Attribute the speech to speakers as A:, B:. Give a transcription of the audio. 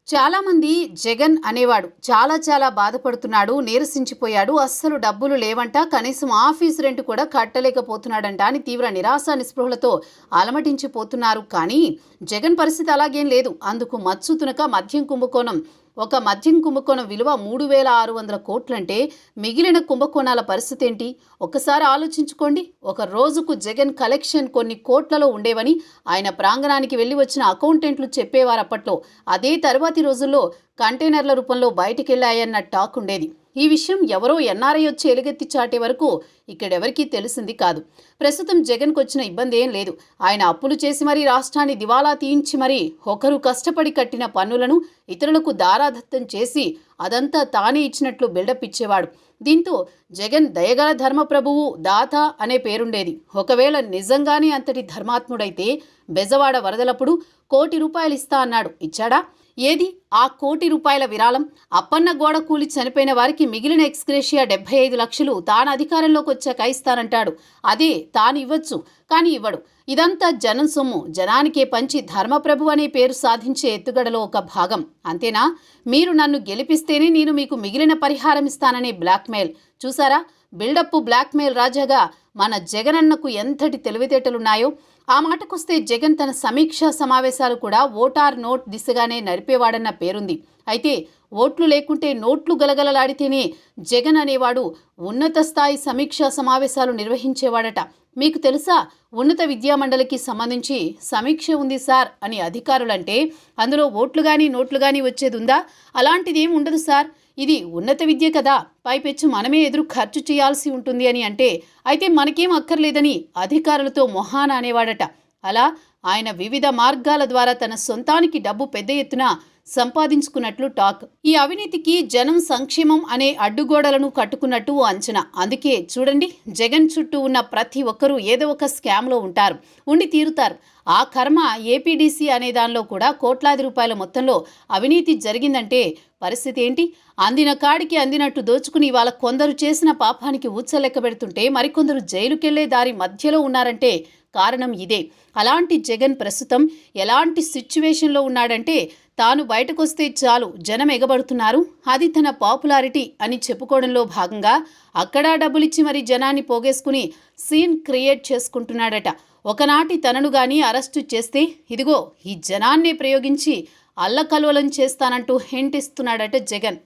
A: చాలామంది జగన్ అనేవాడు చాలా బాధపడుతున్నాడు, నీరసించిపోయాడు, అస్సలు డబ్బులు లేవంట, కనీసం ఆఫీస్ రెంట్ కూడా కట్టలేకపోతున్నాడంట అని తీవ్ర నిరాశ నిస్పృహలతో అలమటించిపోతున్నారు. కానీ జగన్ పరిస్థితి అలాగేం లేదు. అందుకు మచ్చు తునక మద్యం కుంభకోణం విలువ 3,600 కోట్లంటే మిగిలిన కుంభకోణాల పరిస్థితి ఏంటి ఒక్కసారి ఆలోచించుకోండి. ఒక రోజుకు జగన్ కలెక్షన్ కొన్ని కోట్లలో ఉండేవని ఆయన ప్రాంగణానికి వెళ్ళి వచ్చిన అకౌంటెంట్లు చెప్పేవారు అప్పట్లో. అదే తర్వాతి రోజుల్లో కంటైనర్ల రూపంలో బయటికెళ్లాయన్న టాక్ ఉండేది. ఈ విషయం ఎవరో ఎన్ఆర్ఐ వచ్చి ఎలుగెత్తి చాటే వరకు ఇక్కడెవరికీ తెలిసింది కాదు. ప్రస్తుతం జగన్కు వచ్చిన ఇబ్బంది ఏం లేదు. ఆయన అప్పులు చేసి మరీ రాష్ట్రాన్ని దివాలా తీయించి మరీ ఒకరు కష్టపడి కట్టిన పన్నులను ఇతరులకు దారాదత్తం చేసి అదంతా తానే ఇచ్చినట్లు బిల్డప్ ఇచ్చేవాడు. దీంతో జగన్ దయగల ధర్మప్రభువు, దాత అనే పేరుండేది. ఒకవేళ నిజంగానే అంతటి ధర్మాత్ముడైతే బెజవాడ వరదలప్పుడు ₹1,00,00,000 ఇస్తా అన్నాడు. ఇచ్చాడా? ఏది ఆ ₹1,00,00,000 విరాళం? అప్పన్న గోడ కూలి చనిపోయిన వారికి మిగిలిన ఎక్స్గ్రేషియా 75 లక్షలు తాను అధికారంలోకి వచ్చాక ఇస్తానంటాడు. అదే తాను ఇవ్వచ్చు, కానీ ఇవ్వడు. ఇదంతా జనం సొమ్ము జనానికే పంచి ధర్మప్రభు అనే పేరు సాధించే ఎత్తుగడలో ఒక భాగం. అంతేనా? మీరు నన్ను గెలిపిస్తేనే నేను మీకు మిగిలిన పరిహారం ఇస్తాననే బ్లాక్మెయిల్ చూసారా? బిల్డప్ బ్లాక్మెయిల్ రాజాగా మన జగనన్నకు ఎంతటి తెలివితేటలున్నాయో. ఆ మాటకొస్తే జగన్ తన సమీక్షా సమావేశాలు కూడా ఓటార్ నోట్ దిశగానే నడిపేవాడన్న పేరుంది. అయితే ఓట్లు లేకుంటే నోట్లు గలగలలాడితేనే జగన్ అనేవాడు ఉన్నత స్థాయి సమీక్షా సమావేశాలు నిర్వహించేవాడట. మీకు తెలుసా, ఉన్నత విద్యామండలికి సంబంధించి సమీక్ష ఉంది సార్ అని అధికారులంటే అందులో ఓట్లు కానీ నోట్లు కానీ వచ్చేదుందా? అలాంటిదేం ఉండదు సార్, ఇది ఉన్నత విద్య కదా, పైపెచ్చు మనమే ఎదురు ఖర్చు చేయాల్సి ఉంటుంది అని అంటే అయితే మనకేం అక్కర్లేదని అధికారులతో మొహాన అనేవాడట. అలా ఆయన వివిధ మార్గాల ద్వారా తన సొంతానికి డబ్బు పెద్ద ఎత్తున సంపాదించుకున్నట్లు టాక్. ఈ అవినీతికి జనం సంక్షేమం అనే అడ్డుగోడలను కట్టుకున్నట్టు అంచనా. అందుకే చూడండి, జగన్ చుట్టూ ఉన్న ప్రతి ఒక్కరూ ఏదో ఒక స్కామ్లో ఉంటారు, ఉండి తీరుతారు. ఆ కర్మ ఏపీడీసీ అనే దానిలో కూడా కోట్లాది రూపాయల మొత్తంలో అవినీతి జరిగిందంటే పరిస్థితి ఏంటి? అందిన కాడికి అందినట్టు దోచుకుని వాళ్ళ కొందరు చేసిన పాపానికి ఊచలెక్క పెడుతుంటే మరికొందరు జైలుకెళ్లే దారి మధ్యలో ఉన్నారంటే కారణం ఇదే. అలాంటి జగన్ ప్రస్తుతం ఎలాంటి సిచ్యువేషన్లో ఉన్నాడంటే తాను బయటకొస్తే చాలు జనం ఎగబడుతున్నారు, అది తన పాపులారిటీ అని చెప్పుకోవడంలో భాగంగా అక్కడా డబ్బులిచ్చి మరీ జనాన్ని పోగేసుకుని సీన్ క్రియేట్ చేసుకుంటున్నాడట. ఒకనాటి తనను గాని అరెస్టు చేస్తే ఇదిగో ఈ జనాన్నే ప్రయోగించి అల్లకల్లోలం చేస్తానంటూ హింట్ ఇస్తున్నాడట జగన్.